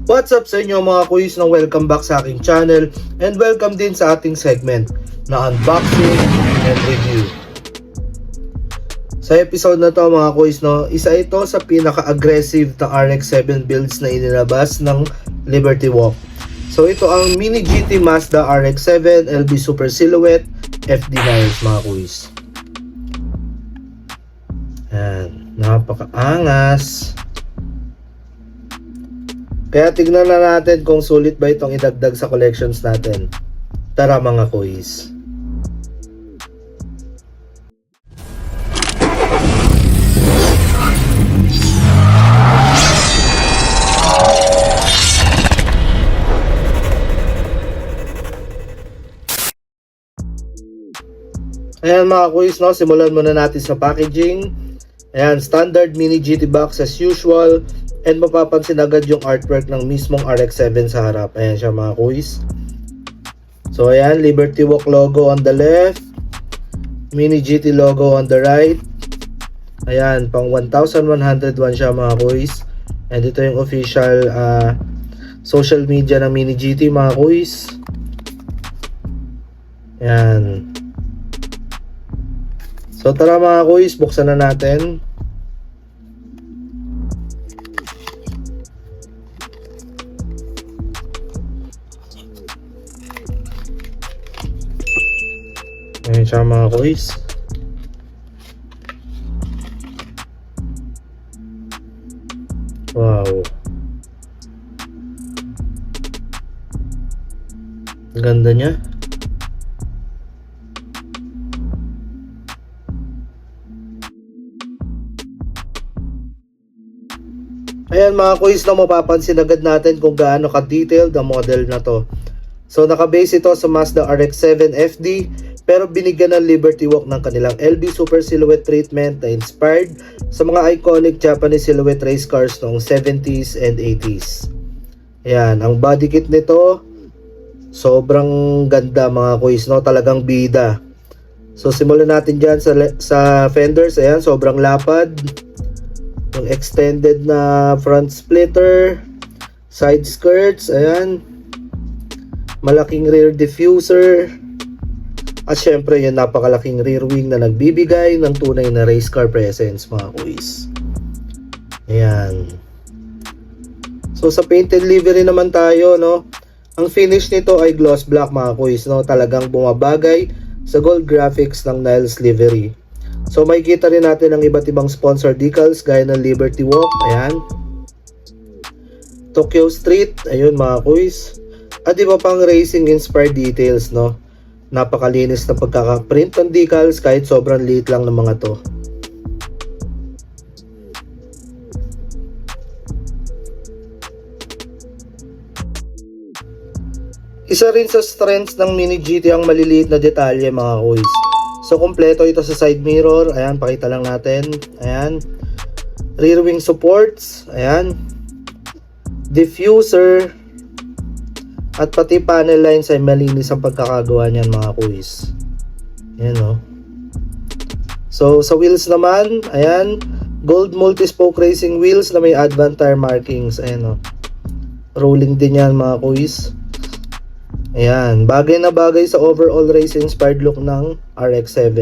What's up sa inyo mga kuys, na welcome back sa aking channel and welcome din sa ating segment na unboxing and review. Sa episode na to mga kuys, isa ito sa pinaka-aggressive na RX-7 builds na inilabas ng Liberty Walk. So ito ang Mini GT Mazda RX-7 LB Super Silhouette FD9 mga kuys. Yan, napaka-angas. Kaya tignan na natin kung sulit ba itong idagdag sa collections natin. Tara mga kuys. Ayan mga kuys, simulan muna natin sa packaging. Ayan, standard Mini GT box as usual. And mapapansin agad yung artwork ng mismong RX-7 sa harap. Ayan siya mga kuys. So ayan, Liberty Walk logo on the left, Mini GT logo on the right. Ayan, pang 1101 siya mga kuys. And ito yung official social media ng Mini GT mga kuys. Ayan. So tara mga kuys, buksan na natin. Ayan siya mga kuys. Wow. Ganda niya. Ayan mga kuys, mapapansin agad natin kung gaano ka-detailed ang model na to. So naka-base ito sa Mazda RX-7 FD, pero binigyan ng Liberty Walk ng kanilang LB Super Silhouette treatment na inspired sa mga iconic Japanese silhouette race cars noong 70s and 80s. Ayan, ang body kit nito, sobrang ganda mga kuys, talagang bida. So simulan natin dyan sa fenders. Ayan, sobrang lapad. Yung extended na front splitter, side skirts, ayan. Malaking rear diffuser. At syempre yung napakalaking rear wing na nagbibigay ng tunay na race car presence mga kuys. Ayan. So sa painted livery naman tayo, ang finish nito ay gloss black mga kuys, talagang bumabagay sa gold graphics ng Niles livery. So makikita rin natin ang iba't ibang sponsor decals gaya ng Liberty Walk, ayan. Tokyo Street, ayun mga kuys. At iba pang racing inspired details, Napakalinis na pagkaka-print ng decals kahit sobrang liit lang ng mga to. Isa rin sa strengths ng Mini GT ang maliliit na detalye mga kuys. So kompleto ito sa side mirror, ayan, pakita lang natin. Ayan. Rear wing supports, ayan. Diffuser. At pati panel lines ay malinis ang pagkakagawa niyan mga kuys. Ayan So sa wheels naman, ayan, gold multi-spoke racing wheels na may advent tire markings. Ayan rolling din yan mga kuys. Ayan, bagay na bagay sa overall race inspired look ng RX-7.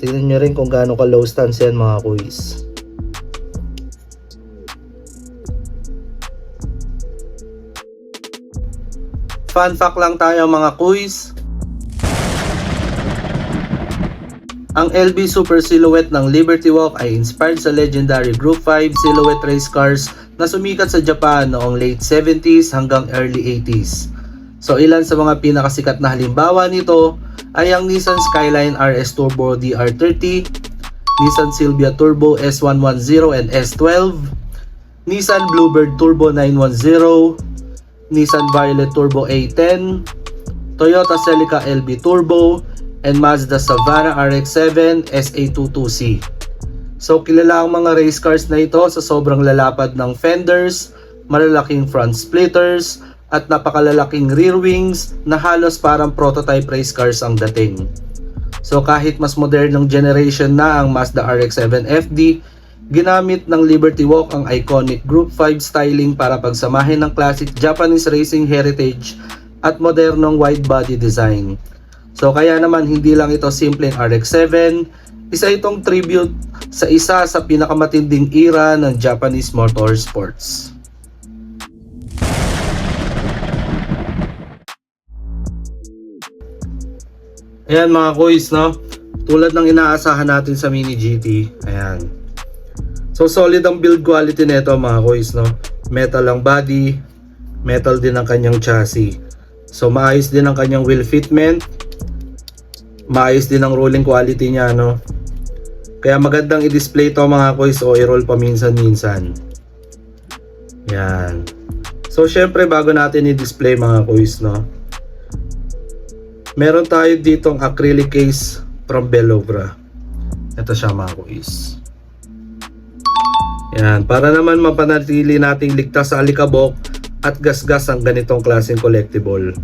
Tingnan nyo rin kung gaano ka low stance yan mga kuys. Fun fact lang tayo mga kuys. Ang LB Super Silhouette ng Liberty Walk ay inspired sa legendary Group 5 silhouette race cars na sumikat sa Japan noong late 70s hanggang early 80s. So ilan sa mga pinakasikat na halimbawa nito ay ang Nissan Skyline RS Turbo DR30, Nissan Silvia Turbo S110 and S12, Nissan Bluebird Turbo 910, Nissan Violet Turbo A10, Toyota Celica LB Turbo, and Mazda Savana RX-7 SA22C. So kilala ang mga race cars na ito sa sobrang lalapad ng fenders, malalaking front splitters, at napakalalaking rear wings na halos parang prototype race cars ang dating. So kahit mas modernong generation na ang Mazda RX-7 FD, Ginamit ng Liberty Walk ang iconic Group 5 styling para pagsamahin ng classic Japanese racing heritage at modernong wide-body design. So kaya naman hindi lang ito simpleng RX-7, isa itong tribute sa isa sa pinakamatinding era ng Japanese motorsports. Ayan mga kuys, no? Tulad ng inaasahan natin sa Mini GT. Ayan. So solid ang build quality nito mga kuys, no? Metal ang body, metal din ang kanyang chassis. So maayos din ang kanyang wheel fitment. Maayos din ang rolling quality niya, no? Kaya magandang i-display to mga kuys o i-roll paminsan-minsan. Yan. So syempre bago natin i-display mga kuys, no? Meron tayo ditong acrylic case from Bellovra. Ito siya mga kuys. Yan, para naman mapanatili nating ligtas sa alikabok at gasgas ang ganitong klaseng collectible.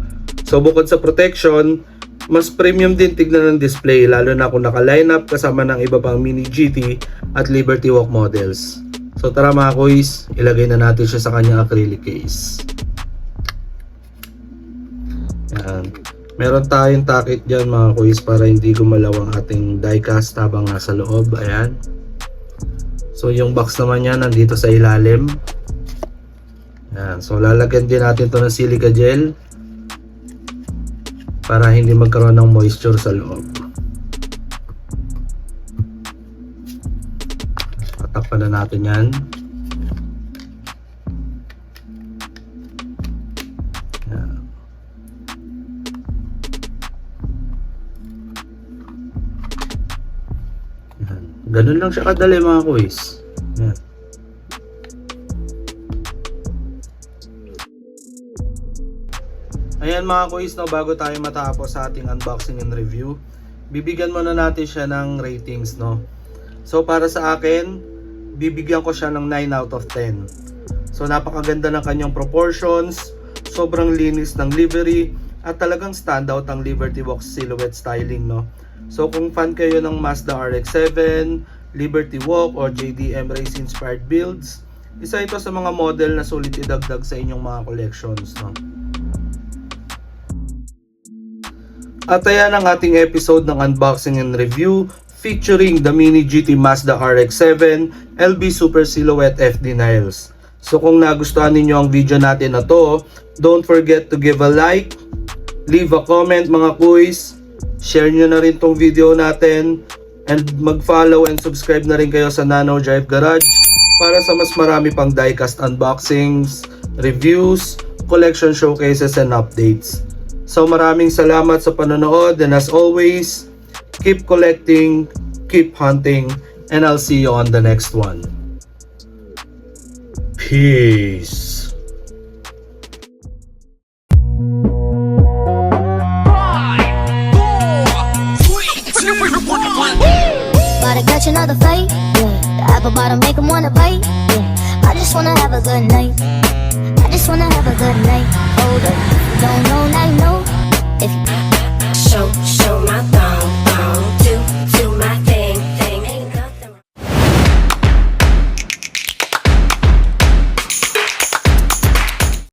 So bukod sa protection, mas premium din tignan ng display lalo na kung naka-line up kasama ng iba pang Mini GT at Liberty Walk models. So tara mga kuys, ilagay na natin siya sa kanyang acrylic case. Yan. Meron tayong takip dyan mga kuys para hindi gumalaw ang ating diecast habang nasa loob. Ayan. So yung box naman yan nandito sa ilalim. Ayan. So lalagyan din natin to ng silica gel para hindi magkaroon ng moisture sa loob. Tatakpan na natin yan. Ayan. Ganun lang siya kadali mga kuys. Ayan. Ayan mga kuys, no, bago tayo matapos sa ating unboxing and review, bibigyan muna natin siya ng ratings, no. So para sa akin, bibigyan ko siya ng 9 out of 10. So napakaganda ng kanyang proportions, sobrang linis ng livery, at talagang standout ang Liberty Walk silhouette styling, no. So kung fan kayo ng Mazda RX-7, Liberty Walk or JDM race inspired builds, isa ito sa mga model na sulit idagdag sa inyong mga collections, no? At ayan ang ating episode ng unboxing and review featuring the Mini GT Mazda RX-7 LB Super Silhouette FD Niles. So kung nagustuhan ninyo ang video natin na to, don't forget to give a like, leave a comment mga kuys, share nyo na rin tong video natin, and mag-follow and subscribe na rin kayo sa Nano Drive Garage para sa mas marami pang diecast unboxings, reviews, collection showcases, and updates. So maraming salamat sa panonood, and as always, keep collecting, keep hunting, and I'll see you on the next one. Peace. Gotta catch another fight, yeah. The apple bottom make 'em wanna bite, yeah. I just wanna have a good night. I just wanna have a good night. Hold up, don't know, now you know.